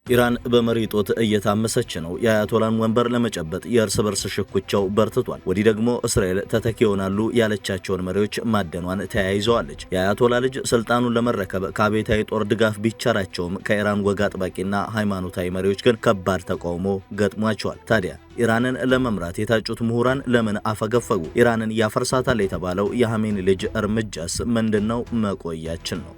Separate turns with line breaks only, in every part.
ኢራን በመሪ ጦት እየታመሰች ነው። የአያቶላን ወንበር ለመጨበጥ የእርስ በርስ ሽኩቻው በርትቷል። ወዲህ ደግሞ እስራኤል ተተኪ ይሆናሉ ያለቻቸውን መሪዎች ማደኗን ተያይዘዋለች። የአያቶላ ልጅ ስልጣኑን ለመረከብ ከአብዮታዊ ጦር ድጋፍ ቢቸራቸውም ከኢራን ወግ አጥባቂና ሃይማኖታዊ መሪዎች ግን ከባድ ተቃውሞ ገጥሟቸዋል። ታዲያ ኢራንን ለመምራት የታጩት ምሁራን ለምን አፈገፈጉ? ኢራንን ያፈርሳታል የተባለው የሐሜኒ ልጅ እርምጃስ ምንድነው? መቆያችን ነው።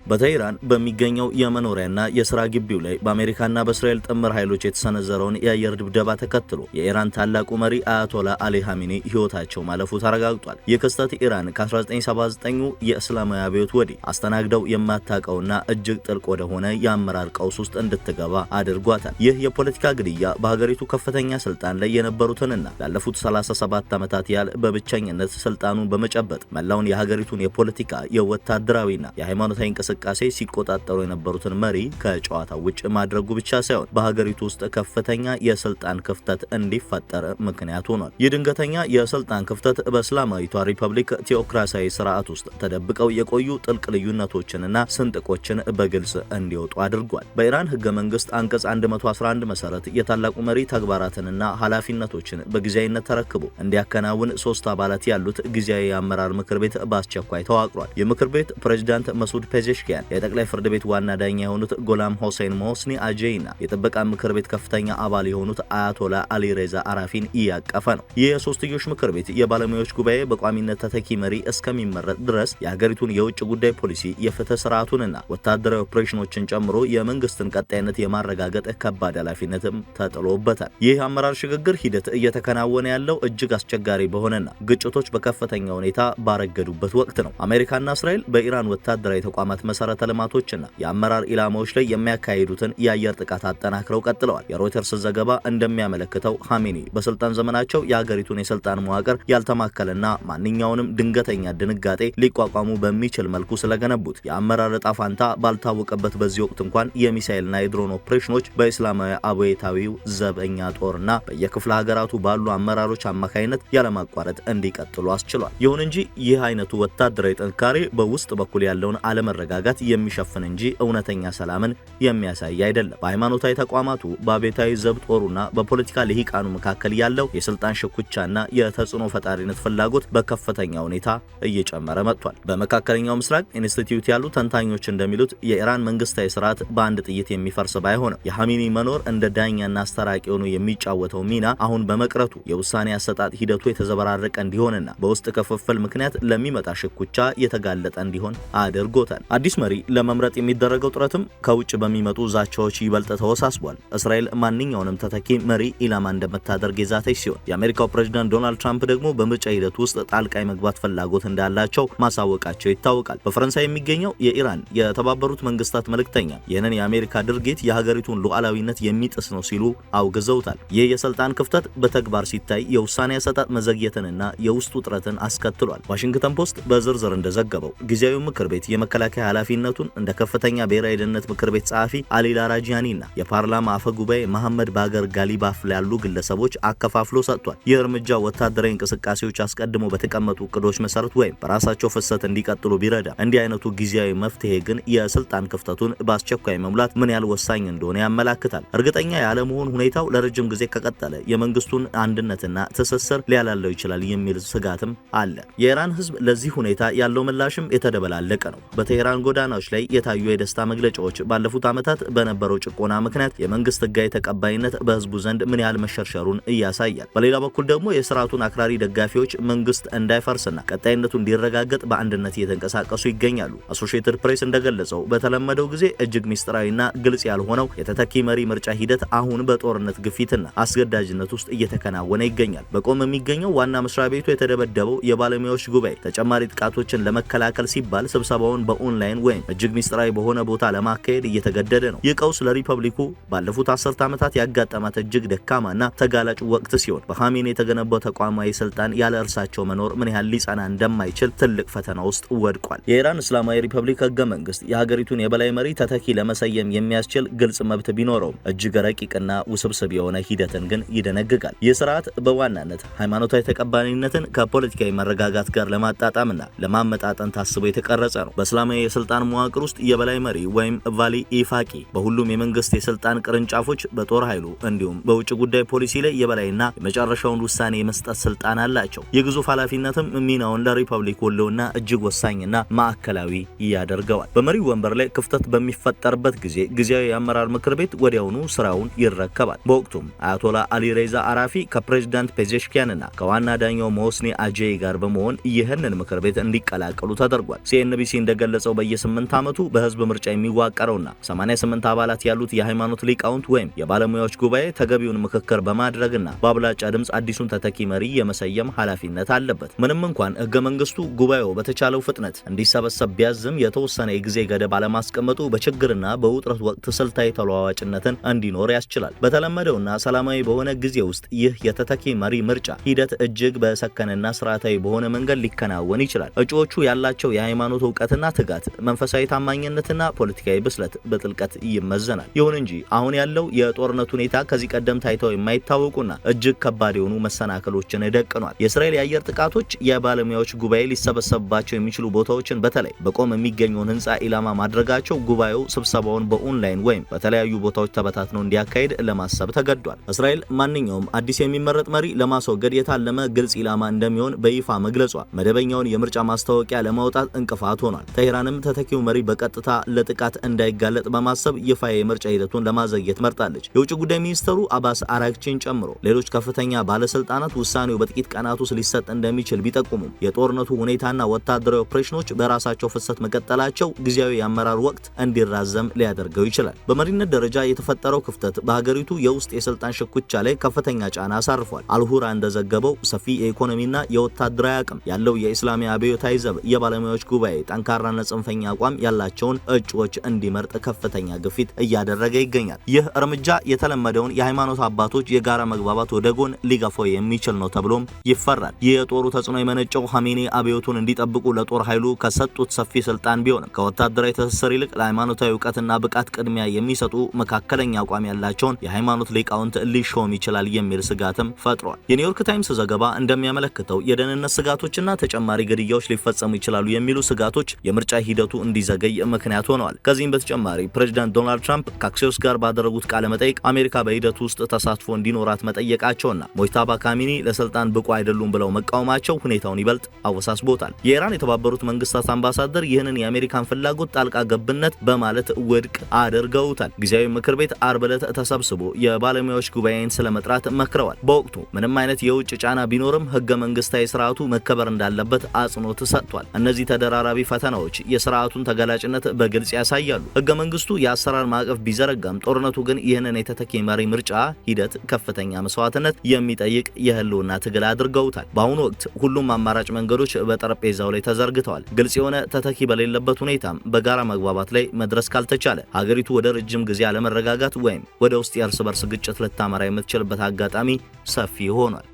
በቴህራን በሚገኘው የመኖሪያና የሥራ ግቢው ላይ በአሜሪካና በእስራኤል ጥምር ኃይሎች የተሰነዘረውን የአየር ድብደባ ተከትሎ የኢራን ታላቁ መሪ አያቶላ አሊ ሐሜኒ ሕይወታቸው ማለፉ ተረጋግጧል። ይህ ክስተት ኢራን ከ1979 የእስላማዊ አብዮት ወዲህ አስተናግደው የማታውቀውና እጅግ ጥልቅ ወደሆነ የአመራር ቀውስ ውስጥ እንድትገባ አድርጓታል። ይህ የፖለቲካ ግድያ በሀገሪቱ ከፍተኛ ስልጣን ላይ የነበሩትንና ላለፉት 37 ዓመታት ያህል በብቸኝነት ስልጣኑን በመጨበጥ መላውን የሀገሪቱን የፖለቲካ የወታደራዊና የሃይማኖታዊ እንቅስቃሴ ሲቆጣጠሩ የነበሩትን መሪ ከጨዋታ ውጭ ማድረጉ ብቻ ሳይሆን በሀገሪቱ ውስጥ ከፍተኛ የስልጣን ክፍተት እንዲፈጠር ምክንያት ሆኗል። ይህ ድንገተኛ የስልጣን ክፍተት በእስላማዊቷ ሪፐብሊክ ቴዎክራሲያዊ ስርዓት ውስጥ ተደብቀው የቆዩ ጥልቅ ልዩነቶችንና ስንጥቆችን በግልጽ እንዲወጡ አድርጓል። በኢራን ህገ መንግስት አንቀጽ 111 መሰረት የታላቁ መሪ ተግባራትንና ኃላፊነቶችን በጊዜያዊነት ተረክቦ እንዲያከናውን 3 አባላት ያሉት ጊዜያዊ የአመራር ምክር ቤት በአስቸኳይ ተዋቅሯል። የምክር ቤት ፕሬዝዳንት መሱድ ፔዜሽኪያን፣ የጠቅላይ ፍርድ ቤት ዋና ዳኛ የሆኑት ጎላም ሆሴን ሞስኒ አጄይና የጥበቃ ምክር ቤት ከፍተኛ አባል የሆኑት አያቶላ አሊ ሬዛ አራፊን እያቀፈ ነው። ይህ የሶስትዮሽ ምክር ቤት የባለሙያዎች ጉባኤ በቋሚነት ተተኪ መሪ እስከሚመረጥ ድረስ የሀገሪቱን የውጭ ጉዳይ ፖሊሲ፣ የፍትህ ስርዓቱንና ወታደራዊ ኦፕሬሽኖችን ጨምሮ የመንግስትን ቀጣይነት የማረጋገጥ ከባድ ኃላፊነትም ተጥሎበታል። ይህ አመራር ሽግግር ሂደት እየተከናወነ ያለው እጅግ አስቸጋሪ በሆነና ግጭቶች በከፍተኛ ሁኔታ ባረገዱበት ወቅት ነው። አሜሪካና እስራኤል በኢራን ወታደራዊ ተቋማት መሰረተ ልማቶችና የአመራር ኢላማዎች ላይ የሚያካሂዱትን የአየር ጥቃት አጠናክረው ቀጥለዋል። የሮይተርስ ዘገባ እንደሚያመለክተው ሐሜኒ በስልጣን ዘመናቸው የሀገሪቱን የስልጣን መዋቅር ያልተማከለና ማንኛውንም ድንገተኛ ድንጋጤ ሊቋቋሙ በሚችል መልኩ ስለገነቡት የአመራር ዕጣ ፋንታ ባልታወቀበት በዚህ ወቅት እንኳን የሚሳኤልና የድሮን ኦፕሬሽኖች በእስላማዊ አብዮታዊው ዘበኛ ጦርና በየክፍለ ሀገራቱ ባሉ አመራሮች አማካይነት ያለማቋረጥ እንዲቀጥሉ አስችሏል። ይሁን እንጂ ይህ አይነቱ ወታደራዊ ጥንካሬ በውስጥ በኩል ያለውን አለመረጋጋት የሚሸፍን እንጂ እውነተኛ ሰላምን የሚያሳይ አይደለም። በሃይማኖታዊ ተቋማቱ፣ በአብዮታዊ ዘብ ጦሩና በፖለቲካ ልሂቃኑ መካከል ያለው የስልጣን ሽኩቻና የተጽዕኖ ፈጣሪነት ፍላጎት በከፍተኛ ሁኔታ እየጨመረ መጥቷል። በመካከለኛው ምስራቅ ኢንስቲትዩት ያሉ ተንታኞች እንደሚሉት የኢራን መንግስታዊ ስርዓት በአንድ ጥይት የሚፈርስ ባይሆንም የሐሜኒ መኖር እንደ ዳኛና አስታራቂ ሆኖ የሚጫወተው ሚና አሁን በመቅረቱ የውሳኔ አሰጣጥ ሂደቱ የተዘበራረቀ እንዲሆንና በውስጥ ክፍፍል ምክንያት ለሚመጣ ሽኩቻ የተጋለጠ እንዲሆን አድርጎታል። አዲስ መሪ ለመምረጥ የሚደረገው ጥረትም ከውጭ በሚመጡ ዛቻዎች ይበልጥ ተወሳስቧል። እስራኤል ማንኛውንም ተተኪ መሪ ኢላማ እንደምታደርግ የዛተች ሲሆን የአሜሪካው ፕሬዝዳንት ዶናልድ ትራምፕ ደግሞ በምርጫ ሂደት ውስጥ ጣልቃ የመግባት ፍላጎት እንዳላቸው ማሳወቃቸው ይታወቃል። በፈረንሳይ የሚገኘው የኢራን የተባበሩት መንግስታት መልእክተኛ ይህንን የአሜሪካ ድርጊት የሀገሪቱን ሉዓላዊነት የሚጥስ ነው ሲሉ አውግዘውታል። ይህ የስልጣን ክፍተት በተግባር ሲታይ የውሳኔ አሰጣጥ መዘግየትንና የውስጥ ውጥረትን አስከትሏል። ዋሽንግተን ፖስት በዝርዝር እንደዘገበው ጊዜያዊ ምክር ቤት የመከላከያ ኃላፊነቱን እንደ ከፍተኛ ብሔራዊ ደህንነት ምክር ቤት ጸሐፊ አሊ ላራጂያኒና የፓርላማ አፈ ጉባኤ መሐመድ ባገር ጋሊባፍ ያሉ ግለሰቦች አከፋፍሎ ሰጥቷል። ይህ እርምጃ ወታደራዊ እንቅስቃሴዎች አስቀድሞ በተቀመጡ እቅዶች መሰረት ወይም በራሳቸው ፍሰት እንዲቀጥሉ ቢረዳ፣ እንዲህ አይነቱ ጊዜያዊ መፍትሄ ግን የስልጣን ክፍተቱን በአስቸኳይ መሙላት ምን ያህል ወሳኝ እንደሆነ ያመላክታል። እርግጠኛ ያለመሆን ሁኔታው ለረጅም ጊዜ ከቀጠለ የመንግስቱን አንድነትና ትስስር ሊያላለው ይችላል የሚል ስጋትም አለ። የኢራን ህዝብ ለዚህ ሁኔታ ያለው ምላሽም የተደበላለቀ ነው። በቴህራን ጎዳናዎች ላይ የታዩ የደስታ መግለጫዎች ባለፉት ዓመታት በነበረው ጭቆና ምክንያት የመንግስት ህጋዊ ተቀባይነት በህዝቡ ዘንድ ምን ያህል መሸርሸሩን እያሳያል። በሌላ በኩል ደግሞ የስርዓቱን አክራሪ ደጋፊዎች መንግስት እንዳይፈርስና ቀጣይነቱ እንዲረጋገጥ በአንድነት እየተንቀሳቀሱ ይገኛሉ። አሶሺየትድ ፕሬስ እንደገለጸው በተለመደው ጊዜ እጅግ ሚስጥራዊና ግልጽ ያልሆነው የተተኪ መሪ ምርጫ ሂደት አሁን በጦርነት ግፊትና አስገዳጅነት ውስጥ እየተከናወነ ይገኛል። በቆም የሚገኘው ዋና መስሪያ ቤቱ የተደበደበው የባለሙያዎች ጉባኤ ተጨማሪ ጥቃቶችን ለመከላከል ሲባል ስብሰባውን በኦንላይን ወይም እጅግ ሚስጥራዊ በሆነ ቦታ ለማካሄድ እየተገደደ ነው። ይህ ቀውስ ለሪፐብሊኩ ባለፉት 10 ዓመታት ያጋጠማት እጅግ ደካማና ተጋላጭ ወቅት ሲሆን በሐሜኒ የተገነባው ተቋማዊ ስልጣን ያለ እርሳቸው መኖር ምን ያህል ሊጸና እንደማይችል ትልቅ ፈተና ውስጥ ወድቋል። የኢራን እስላማዊ ሪፐብሊክ ህገ መንግስት የሀገሪቱን የበላይ መሪ ተተኪ ለመሰየም የሚያስችል ግልጽ መብት ቢኖረውም እጅግ ረቂቅና ውስብስብ የሆነ ሂደትን ግን ይደነግጋል። ይህ ስርዓት በዋናነት ሃይማኖታዊ ተቀባይነትን ከፖለቲካዊ መረጋጋት ጋር ለማጣጣምና ለማመጣጠን ታስቦ የተቀረጸ ነው። በእስላማዊ የስልጣን መዋቅር ውስጥ የበላይ መሪ ወይም ቫሊ ኢፋቂ በሁሉም የመንግስት የስልጣን ቅርንጫፎች በጦር ኃይሉ እንዲሁም በውጭ ጉዳይ ፖሊሲ ላይ የበላይና የመጨረሻውን ውሳኔ የመስጠት ስልጣን አላቸው። የግዙፍ ኃላፊነትም ሚናውን ለሪፐብሊክ ወሎና እጅግ ወሳኝና ማዕከላዊ ያደርገዋል። በመሪው ወንበር ላይ ክፍተት በሚፈጠርበት ጊዜ ጊዜያዊ የአመራር ምክር ቤት ወዲያውኑ ስራውን ይረከባል። በወቅቱም አያቶላ አሊ ሬዛ አራፊ ከፕሬዝዳንት ፔዜሽኪያንና ከዋና ዳኛው ሞስኒ አጄይ ጋር በመሆን ይህንን ምክር ቤት እንዲቀላቀሉ ተደርጓል። ሲኤንቢሲ እንደገለጸው በየ8 ዓመቱ በህዝብ ምርጫ የሚዋቀረውና 88 አባላት ያሉት የሃይማኖት ሊቃውንት ወይም የባለሙያዎች ጉባኤ ተገቢውን ምክክር በማድረግና በአብላጫ ድምፅ አዲሱን ተተኪ መሪ የመሰየም ኃላፊነት አለበት። ምንም እንኳን ህገ መንግስቱ ጉባኤው በተቻለው ፍጥነት እንዲሰበሰብ ቢያዝም የተወሰነ የጊዜ ገደብ አለማስቀመጡ በችግርና በውጥረት ወቅት ስልታዊ ተለዋዋጭነትን እንዲኖር ያስችላል። በተለመደውና ሰላማዊ በሆነ ጊዜ ውስጥ ይህ የተተኪ መሪ ምርጫ ሂደት እጅግ በሰከነና ስርዓታዊ በሆነ መንገድ ሊከናወን ይችላል። እጩዎቹ ያላቸው የሃይማኖት እውቀትና ትጋት፣ መንፈሳዊ ታማኝነትና ፖለቲካዊ ብስለት በጥልቀት ይመዘናል። ይሁን እንጂ አሁን ያለው የጦርነት ሁኔታ ከዚህ ቀደም ታይተው የማይታወቁና እጅግ ከባድ የሆኑ መሰናክሎችን ደቅኗል። የእስራኤል የአየር ጥቃቶች የባለሙያዎች ጉባኤ ሊሰበሰብባቸው የሚችሉ ቦታዎችን በተለይ በቆም የሚገኘውን ህንፃ ኢላማ ማድረጋቸው ጉባኤው ስብሰባውን በኦንላይን ወይም በተለያዩ ቦታዎች ተበታትነው እንዲያካሄድ ለማሰብ ተገዷል። እስራኤል ማንኛውም አዲስ የሚመረጥ መሪ ለማስወገድ የታለመ ግልጽ ኢላማ እንደሚሆን በይፋ መግለጿ መደበኛውን የምርጫ ማስታወቂያ ለማውጣት እንቅፋት ሆኗል። ቴህራንም ተተኪው መሪ በቀጥታ ለጥቃት እንዳይጋለጥ በማሰብ ይፋ የምርጫ ሂደቱን ለማዘግየት መርጣለች። የውጭ ጉዳይ ሚኒስትሩ አባስ አራግቺን ጨምሮ ሌሎች ከፍተኛ ባለስልጣናት ውሳኔው በጥቂት ቀናት ውስጥ ሊሰጥ እንደሚችል ቢጠቁሙም የጦርነቱ ሁኔታና ወታደራዊ ኦፕሬሽኖች በራሳቸው ፍሰት መቀጠላቸው ጊዜያዊ የአመራር ወቅት እንዲራዘም ሊያደርገው ይችላል። በመሪነት ደረጃ የተፈጠረው ክፍተት በሀገሪቱ የውስጥ የስልጣን ሽኩቻ ላይ ከፍተኛ ጫና አሳርፏል። አልሁራ እንደዘገበው ሰፊ የኢኮኖሚና የወታደራዊ አቅም ያለው የኢስላሚ አብዮታዊ ዘብ የባለሙያዎች ጉባኤ ጠንካራና ጽንፈኛ አቋም ያላቸውን እጩዎች እንዲመርጥ ከፍተኛ ግፊት እያደረገ ይገኛል። ይህ እርምጃ የተለመደውን የሃይማኖት አባቶች የጋራ መግባባት ወደ ጎን ሊገፋው የሚችል ነው ተብሎም ይፈራል። ይህ የጦሩ ተጽዕኖ የመነጨው ኻሜኒ አብዮቱን እንዲጠብቁ ለጦር ኃይሉ ከሰጡት ሰፊ ስልጣን ቢሆንም ከወታደራዊ ትስስር ይልቅ ለሃይማኖታዊ እውቀትና ብቃት ቅድሚያ የሚሰጡ መካከለኛ አቋም ያላቸውን የሃይማኖት ሊቃውንት ሊሾም ይችላል የሚል ስጋትም ፈጥሯል። የኒውዮርክ ታይምስ ዘገባ እንደሚያመለክተው የደህንነት ስጋቶችና ተጨማሪ ግድያዎች ሊፈጸሙ ይችላሉ የሚሉ ስጋቶች የምርጫ ሂደቱ እንዲዘገይ ምክንያት ሆነዋል። ከዚህም በተጨማሪ ፕሬዝዳንት ዶናልድ ትራምፕ ከአክሲዮስ ጋር ባደረጉት ቃለ መጠይቅ አሜሪካ በሂደቱ ውስጥ ተሳትፎ እንዲኖራት መጠየቃቸውና ሞጅታባ ካሚኒ ለስልጣን ብቁ አይደሉም ብለው መቃወማቸው ሁኔታውን ይበልጥ አወሳስቦታል። የኢራን የተባበሩት መንግስታት አምባሳደር ይህንን የአሜሪካን ፍላጎት ጣልቃ ገብነት በማለት ውድቅ አድርገውታል። ጊዜያዊ ምክር ቤት አርብ ዕለት ተሰብስቦ የባለሙያዎች ጉባኤን ስለመጥራት መክረዋል። በወቅቱ ምንም አይነት የውጭ ጫና ቢኖርም ህገ መንግስታዊ ስርዓቱ መከበር እንዳለበት አጽንኦት ሰጥቷል። እነዚህ ተደራራቢ ፈተናዎች የስርዓቱን ተጋላጭነት በግልጽ ያሳያሉ። ህገ መንግስቱ የአሰራር ማዕቀፍ ቢዘረጋም ጦርነቱ ግን ይህንን የተተኪ መሪ ምርጫ ሂደት ከፍተኛ መስዋዕትነት የሚጠይቅ የህልውና ትግል አድርገውታል። በአሁኑ ወቅት ሁሉም አማራጭ መንገዶች በጠረጴዛው ላይ ተዘርግተዋል። ግልጽ የሆነ ተተኪ በሌለበት ሁኔታም በጋራ መግባባት ላይ መድረስ ካልተቻለ ሀገሪቱ ወደ ረጅም ጊዜ አለመረጋጋት ወይም ወደ ውስጥ የእርስ በርስ ግጭት ልታመራ የምትችልበት አጋጣሚ ሰፊ ሆኗል።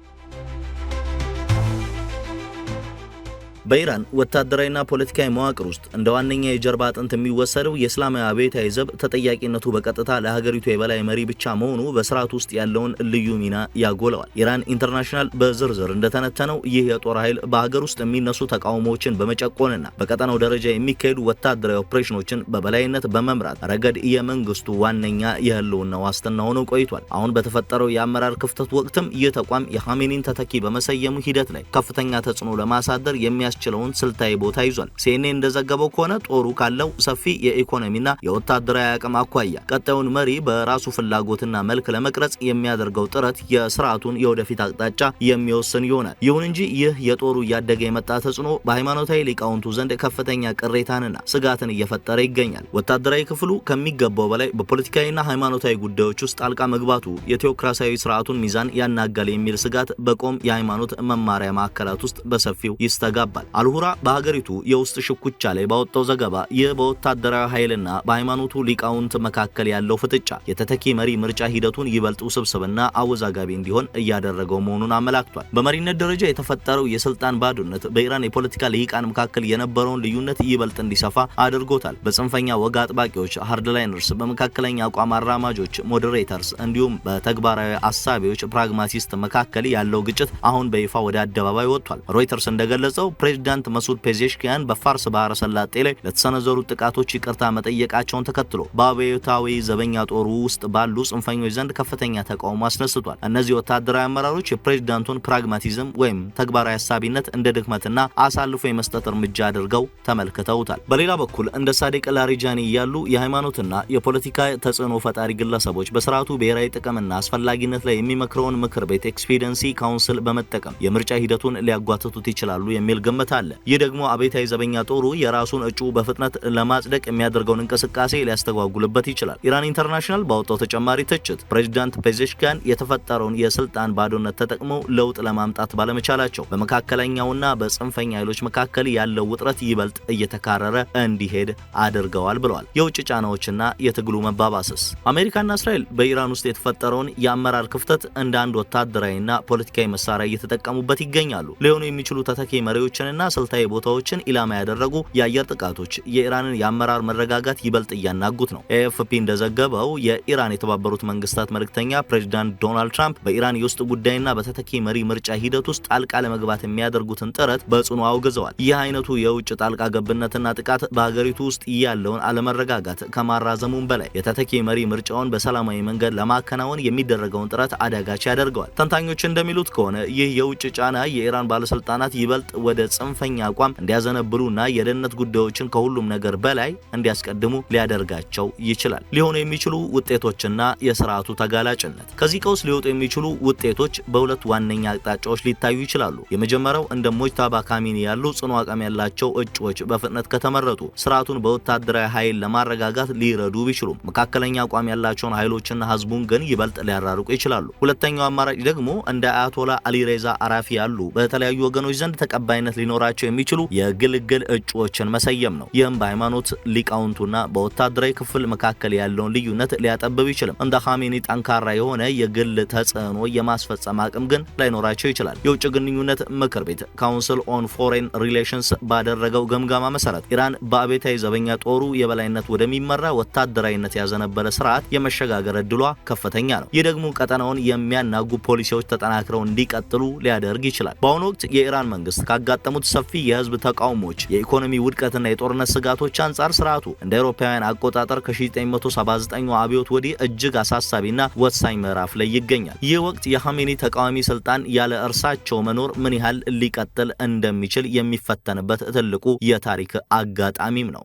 በኢራን ወታደራዊና ፖለቲካዊ መዋቅር ውስጥ እንደ ዋነኛ የጀርባ አጥንት የሚወሰደው የእስላማዊ አብዮታዊ ዘብ ተጠያቂነቱ በቀጥታ ለሀገሪቱ የበላይ መሪ ብቻ መሆኑ በስርዓቱ ውስጥ ያለውን ልዩ ሚና ያጎለዋል። ኢራን ኢንተርናሽናል በዝርዝር እንደተነተነው ይህ የጦር ኃይል በሀገር ውስጥ የሚነሱ ተቃውሞዎችን በመጨቆንና በቀጠናው ደረጃ የሚካሄዱ ወታደራዊ ኦፕሬሽኖችን በበላይነት በመምራት ረገድ የመንግስቱ ዋነኛ የህልውና ዋስትና ሆኖ ቆይቷል። አሁን በተፈጠረው የአመራር ክፍተት ወቅትም ይህ ተቋም የኻሜኒን ተተኪ በመሰየሙ ሂደት ላይ ከፍተኛ ተጽዕኖ ለማሳደር የሚያስችለውን ስልታዊ ቦታ ይዟል። ሲኤንኤን እንደዘገበው ከሆነ ጦሩ ካለው ሰፊ የኢኮኖሚና የወታደራዊ አቅም አኳያ ቀጣዩን መሪ በራሱ ፍላጎትና መልክ ለመቅረጽ የሚያደርገው ጥረት የስርዓቱን የወደፊት አቅጣጫ የሚወስን ይሆናል። ይሁን እንጂ ይህ የጦሩ እያደገ የመጣ ተጽዕኖ በሃይማኖታዊ ሊቃውንቱ ዘንድ ከፍተኛ ቅሬታንና ስጋትን እየፈጠረ ይገኛል። ወታደራዊ ክፍሉ ከሚገባው በላይ በፖለቲካዊና ሃይማኖታዊ ጉዳዮች ውስጥ ጣልቃ መግባቱ የቴዎክራሲያዊ ስርዓቱን ሚዛን ያናጋል የሚል ስጋት በቆም የሃይማኖት መማሪያ ማዕከላት ውስጥ በሰፊው ይስተጋባል። አልሁራ በሀገሪቱ የውስጥ ሽኩቻ ላይ ባወጣው ዘገባ ይህ በወታደራዊ ኃይልና በሃይማኖቱ ሊቃውንት መካከል ያለው ፍጥጫ የተተኪ መሪ ምርጫ ሂደቱን ይበልጥ ውስብስብና አወዛጋቢ እንዲሆን እያደረገው መሆኑን አመላክቷል። በመሪነት ደረጃ የተፈጠረው የስልጣን ባዶነት በኢራን የፖለቲካ ልሂቃን መካከል የነበረውን ልዩነት ይበልጥ እንዲሰፋ አድርጎታል። በጽንፈኛ ወግ አጥባቂዎች ሃርድላይነርስ፣ በመካከለኛ አቋም አራማጆች ሞዴሬተርስ፣ እንዲሁም በተግባራዊ አሳቢዎች ፕራግማቲስት መካከል ያለው ግጭት አሁን በይፋ ወደ አደባባይ ወጥቷል። ሮይተርስ እንደገለጸው ፕሬዝዳንት መሱድ ፔዜሽኪያን በፋርስ ባህረ ሰላጤ ላይ ለተሰነዘሩ ጥቃቶች ይቅርታ መጠየቃቸውን ተከትሎ በአብዮታዊ ዘበኛ ጦሩ ውስጥ ባሉ ጽንፈኞች ዘንድ ከፍተኛ ተቃውሞ አስነስቷል። እነዚህ ወታደራዊ አመራሮች የፕሬዝዳንቱን ፕራግማቲዝም ወይም ተግባራዊ ሐሳቢነት እንደ ድክመትና አሳልፎ የመስጠት እርምጃ አድርገው ተመልክተውታል። በሌላ በኩል እንደ ሳዲቅ ላሪጃኒ ያሉ የሃይማኖትና የፖለቲካ ተጽዕኖ ፈጣሪ ግለሰቦች በስርዓቱ ብሔራዊ ጥቅምና አስፈላጊነት ላይ የሚመክረውን ምክር ቤት ኤክስፒደንሲ ካውንስል በመጠቀም የምርጫ ሂደቱን ሊያጓትቱት ይችላሉ የሚል ግምት አለ። ይህ ደግሞ አብዮታዊ ዘበኛ ጦሩ የራሱን እጩ በፍጥነት ለማጽደቅ የሚያደርገውን እንቅስቃሴ ሊያስተጓጉልበት ይችላል። ኢራን ኢንተርናሽናል ባወጣው ተጨማሪ ትችት ፕሬዝዳንት ፔዜሽኪያን የተፈጠረውን የስልጣን ባዶነት ተጠቅመው ለውጥ ለማምጣት ባለመቻላቸው በመካከለኛውና በጽንፈኛ ኃይሎች መካከል ያለው ውጥረት ይበልጥ እየተካረረ እንዲሄድ አድርገዋል ብለዋል። የውጭ ጫናዎችና የትግሉ መባባስስ? አሜሪካና እስራኤል በኢራን ውስጥ የተፈጠረውን የአመራር ክፍተት እንደ አንድ ወታደራዊና ፖለቲካዊ መሳሪያ እየተጠቀሙበት ይገኛሉ። ሊሆኑ የሚችሉ ተተኪ መሪዎችንና ስልታዊ ቦታዎችን ኢላማ ያደረጉ የአየር ጥቃቶች የኢራንን የአመራር መረጋጋት ይበልጥ እያናጉት ነው። ኤኤፍፒ እንደዘገበው የኢራን የተባበሩት መንግስታት መልእክተኛ ፕሬዝዳንት ዶናልድ ትራምፕ በኢራን የውስጥ ጉዳይና በተተኪ መሪ ምርጫ ሂደት ውስጥ ጣልቃ ለመግባት የሚያደርጉትን ጥረት በጽኑ አውግዘዋል። ይህ አይነቱ የውጭ ጣልቃ ገብነትና ጥቃት በሀገሪቱ ውስጥ ያለውን አለመረጋጋት ከማራዘሙም በላይ የተተኪ መሪ ምርጫውን በሰላማዊ መንገድ ለማከናወን የሚደረገውን ጥረት አዳጋች ያደርገዋል። ተንታኞች እንደሚሉት ከሆነ ይህ የውጭ ጫና የኢራን ባለስልጣናት ይበልጥ ወደ ጽንፈኛ አቋም እንዲያዘነብሉና የደህንነት ጉዳዮችን ከሁሉም ነገር በላይ እንዲያስቀድሙ ሊያደርጋቸው ይችላል። ሊሆኑ የሚችሉ ውጤቶችና የስርዓቱ ተጋላጭነት። ከዚህ ቀውስ ሊወጡ የሚችሉ ውጤቶች በሁለት ዋነኛ አቅጣጫዎች ሊታዩ ይችላሉ። የመጀመሪያው እንደ ሞጅታባ ካሚኒ ያሉ ጽኑ አቋም ያላቸው እጩዎች በፍጥነት ከተመረጡ ስርዓቱን በወታደራዊ ኃይል ለማረጋጋት ሊረዱ ቢችሉም መካከለኛ አቋም ያላቸውን ኃይሎችና ህዝቡን ግን ይበልጥ ሊያራርቁ ይችላሉ። ሁለተኛው አማራጭ ደግሞ እንደ አያቶላ አሊሬዛ አራፊ ያሉ በተለያዩ ወገኖች ዘንድ ተቀባይነት ሊኖራቸው የሚችሉ የግልግል እጩዎችን መሰየም ነው። ይህም በሃይማኖት ሊቃውንቱና በወታደራዊ ክፍል መካከል ያለውን ልዩነት ሊያጠብብ ይችላል። እንደ ካሜኒ ጠንካራ የሆነ የግል ተጽዕኖ የማስፈጸም አቅም ግን ላይኖራቸው ይችላል። የውጭ ግንኙነት ምክር ቤት ካውንስል ኦን ፎሬን ሪሌሽንስ ባደረገው ገምጋማ መሰረት ኢራን በአብዮታዊ ዘበኛ ጦሩ የበላይነት ወደሚመራ ወታደራዊነት ያዘነበለ ስርዓት የመሸጋገር እድሏ ከፍተኛ ነው። ይህ ደግሞ ቀጠናውን የሚያናጉ ፖሊሲዎች ተጠናክረው እንዲቀጥሉ ሊያደርግ ይችላል። በአሁኑ ወቅት የኢራን መንግስት ካጋጠሙት ሰፊ የህዝብ ተቃውሞች፣ የኢኮኖሚ ውድቀትና የጦርነት ስጋቶች አንጻር ስርዓቱ እንደ አውሮፓውያን አቆጣጠር ከ1979 አብዮት ወዲህ እጅግ አሳሳቢና ወሳኝ ምዕራፍ ላይ ይገኛል። ይህ ወቅት የኻሜኒ ተቃዋሚ ስልጣን ያለ እርሳቸው መኖር ምን ያህል ሊቀጥል እንደሚችል የሚፈተንበት ትልቁ የታሪክ አጋጣሚም ነው።